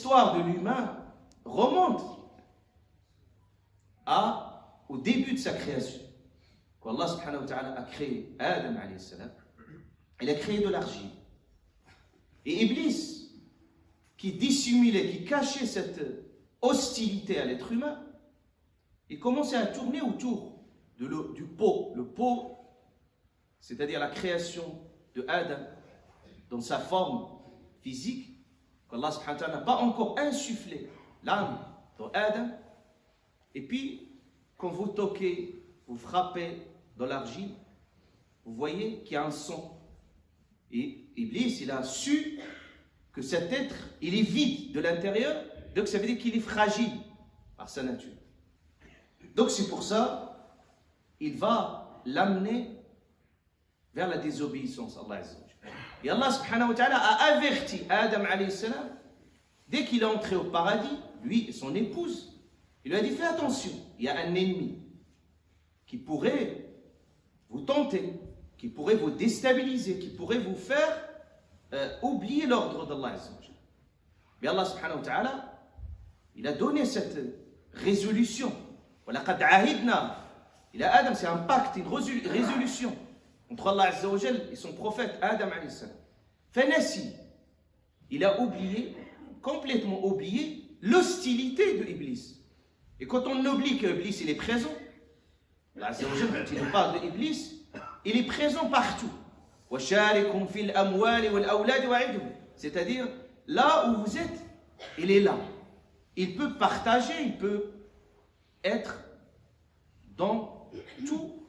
l'histoire de l'humain remonte au début de sa création. Quand Allah subhanahu wa ta'ala a créé Adam alayhi salam, il a créé de l'argile. Et Iblis, qui dissimulait, qui cachait cette hostilité à l'être humain, il commençait à tourner autour du pot. Le pot, c'est-à-dire la création de Adam dans sa forme physique, qu'Allah subhanahu wa ta'ala n'a pas encore insufflé l'âme dans Adam. Et puis, quand vous toquez, vous frappez dans l'argile, vous voyez qu'il y a un son. Et Iblis, il a su que cet être, il est vide de l'intérieur, donc ça veut dire qu'il est fragile par sa nature. Donc c'est pour ça, il va l'amener vers la désobéissance à Allah Azza wa Jalla. Et Allah subhanahu wa ta'ala a averti Adam alayhi salam, dès qu'il est entré au paradis, lui et son épouse, il lui a dit, fais attention, il y a un ennemi qui pourrait vous tenter, qui pourrait vous déstabiliser, qui pourrait vous faire oublier l'ordre d'Allah Azza wa Jalla. Mais Allah subhanahu wa ta'ala, il a donné cette résolution. وَلَقَدْ عَهِدْنَا إِلَى Adam, c'est un pacte, une résolution entre Allah Azza wa Jalla et son prophète Adam alayhi salam. Fanasi, il a oublié, complètement oublié, l'hostilité de Iblis. Et quand on oublie que Iblis il est présent, Allah Azza wa Jalla, quand il nous parle de Iblis, il est présent partout. وَشَارِكُمْ فِي الْأَمْوَالِ وَالْأَوْلَادِ وَعِدُهُمْ. C'est-à-dire, là où vous êtes, il est là. Il peut partager, il peut être dans tous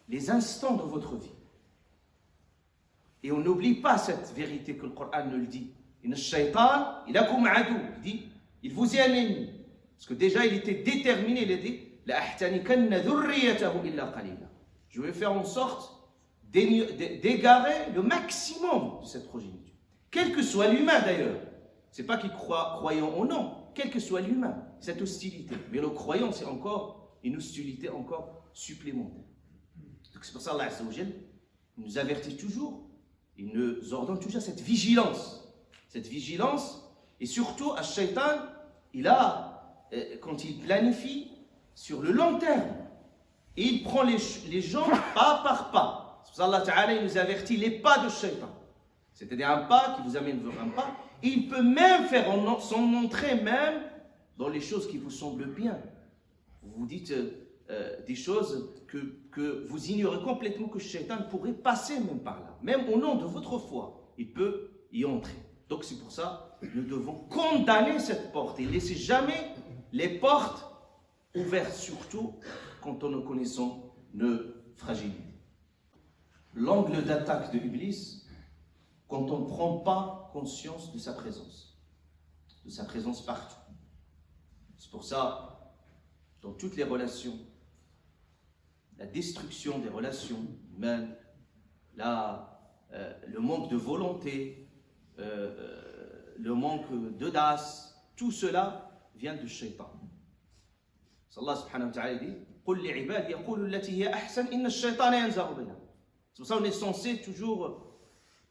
les instants de votre vie. Et on n'oublie pas cette vérité que le Coran nous le dit. Inna ash-shaytan ilakum adu. Il dit, il vous est un ennemi. Parce que déjà, il était déterminé, il a dit, la ahtanikanna dhurriyatahu illa qalila. Je vais faire en sorte d'égarer le maximum de cette progéniture. Quel que soit l'humain d'ailleurs. C'est pas qu'il croyant ou non, quel que soit l'humain, cette hostilité. Mais le croyant, c'est encore une hostilité encore supplémentaire. Donc c'est pour ça qu'Allah Azza wa Jalla nous avertit toujours, il nous ordonne toujours cette vigilance. Cette vigilance, et surtout, Ash-Shaytan, il a, quand il planifie sur le long terme, et il prend les gens pas par pas. C'est pour ça qu'Allah Ta'ala, il nous avertit les pas de Shaytan. C'est-à-dire un pas qui vous amène vers un pas. Et il peut même faire s'en montrer même dans les choses qui vous semblent bien. Vous vous dites des choses que vous ignorez complètement que Shaytan pourrait passer même par là. Même au nom de votre foi, il peut y entrer. Donc c'est pour ça que nous devons condamner cette porte et laisser jamais les portes ouvertes, surtout quand nous connaissons nos fragilités. L'angle d'attaque de Iblis, quand on ne prend pas conscience de sa présence partout. C'est pour ça, dans toutes les relations, la destruction des relations humaines, le manque de volonté, le manque d'audace, tout cela vient du shaitan. Allah subhanahu wa ta'ala dit, قُلْ لِعِبَادِ يَقُولُ الَّتِي هِيَ أَحْسَنُ إِنَّ الشَّيْطَانَ يَنزَغُ بِنَا. C'est pour ça qu'on est censé toujours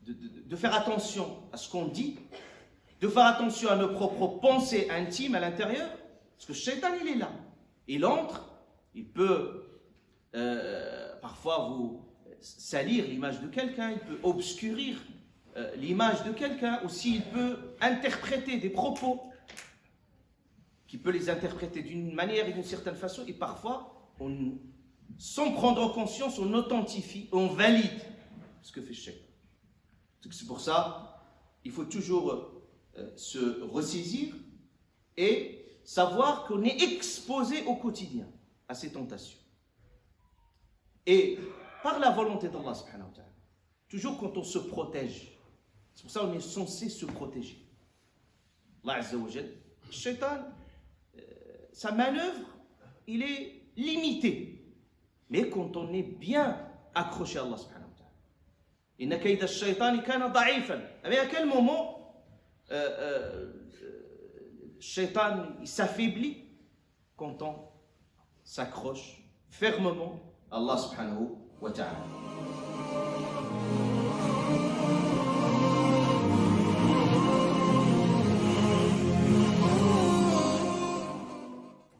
de faire attention à ce qu'on dit, de faire attention à nos propres pensées intimes à l'intérieur, parce que le shaitan il est là, il entre, il peut parfois vous salir l'image de quelqu'un, il peut obscurir l'image de quelqu'un, aussi il peut interpréter des propos, qui peut les interpréter d'une manière et d'une certaine façon, et parfois, sans prendre conscience, on authentifie, on valide ce que fait Shaitan. C'est pour ça, il faut toujours se ressaisir et savoir qu'on est exposé au quotidien à ces tentations. Et par la volonté d'Allah subhanahu wa ta'ala, toujours quand on se protège, c'est pour ça qu'on est censé se protéger. Allah Azza wa Jalla, Shaitan, sa manœuvre, il est limité. Mais quand on est bien accroché à Allah subhanahu wa ta'ala. Inna kayda ash-shaytani kana da'ifan. Mais à quel moment Shaitan il s'affaiblit? Quand on s'accroche fermement à Allah subhanahu wa ta'ala.